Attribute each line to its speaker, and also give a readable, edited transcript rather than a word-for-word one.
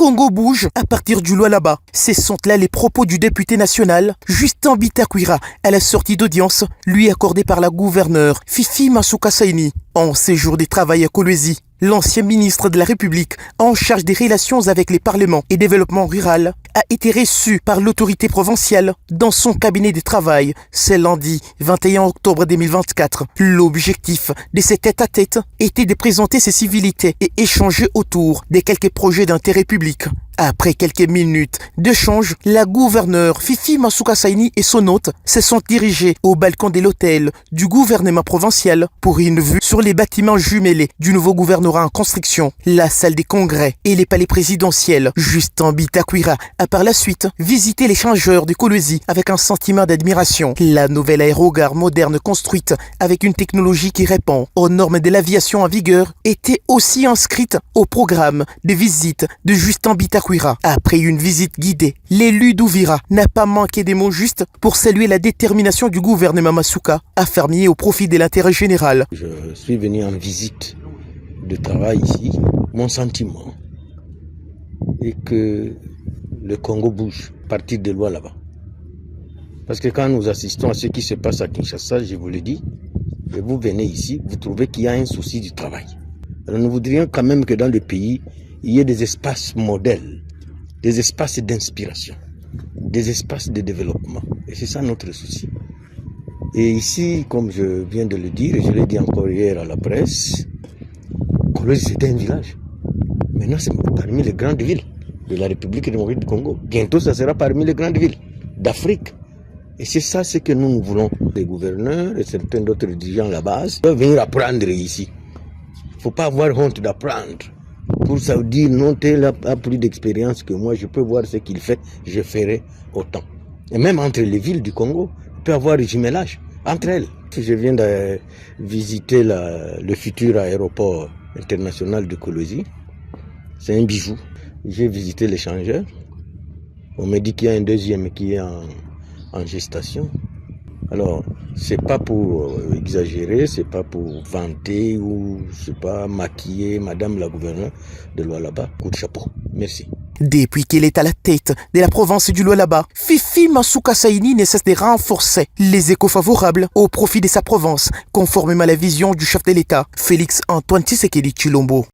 Speaker 1: Congo bouge à partir du Lualaba. Ce sont là les propos du député national Justin Bitakwira à la sortie d'audience lui accordée par la gouverneure Fifi Masuka Saini en séjour de travail à Kolwezi. L'ancien ministre de la République en charge des relations avec les parlements et développement rural a été reçu par l'autorité provinciale dans son cabinet de travail ce lundi 21 octobre 2024. L'objectif de cet tête-à-tête était de présenter ses civilités et échanger autour de quelques projets d'intérêt public. Après quelques minutes d'échange, la gouverneure Fifi Masuka Saini et son hôte se sont dirigés au balcon de l'hôtel du gouvernement provincial pour une vue sur les bâtiments jumelés du nouveau gouvernorat en construction, la salle des congrès et les palais présidentiels. Justin Bitakwira a par la suite visité l'échangeur de Kolwezi avec un sentiment d'admiration. La nouvelle aérogare moderne construite avec une technologie qui répond aux normes de l'aviation en vigueur était aussi inscrite au programme de visite de Justin Bitakwira. Après une visite guidée, l'élu d'Ouvira n'a pas manqué des mots justes pour saluer la détermination du gouvernement Masuka à faire mieux au profit de l'intérêt général.
Speaker 2: Je suis venu en visite de travail ici. Mon sentiment est que le Congo bouge à partir de Lualaba. Parce que quand nous assistons à ce qui se passe à Kinshasa, je vous le dis, et vous venez ici, vous trouvez qu'il y a un souci du travail. Alors nous voudrions quand même que dans le pays, il y ait des espaces modèles, des espaces d'inspiration, des espaces de développement. Et c'est ça notre souci. Et ici, comme je viens de le dire, et je l'ai dit encore hier à la presse, Kolwezi c'était un village. Maintenant, c'est parmi les grandes villes de la République démocratique du Congo. Bientôt, ça sera parmi les grandes villes d'Afrique. Et c'est ça ce que nous voulons. Les gouverneurs et certains d'autres dirigeants à la base doivent venir apprendre ici. Il ne faut pas avoir honte d'apprendre. Pour ça dire non, tel a plus d'expérience que moi, je peux voir ce qu'il fait, je ferai autant. Et même entre les villes du Congo, il peut y avoir des jumelages entre elles. Je viens de visiter le futur aéroport international de Kolwezi. C'est un bijou. J'ai visité l'échangeur. On me dit qu'il y a un deuxième qui est en gestation. Alors, c'est pas pour exagérer, c'est pas pour vanter ou c'est pas maquiller Madame la gouverneure de Lualaba. Coup de chapeau. Merci.
Speaker 1: Depuis qu'elle est à la tête de la province du Lualaba, Fifi Masuka Saini ne cesse de renforcer les échos favorables au profit de sa province, conformément à la vision du chef de l'État, Félix Antoine Tshisekedi Tshilombo.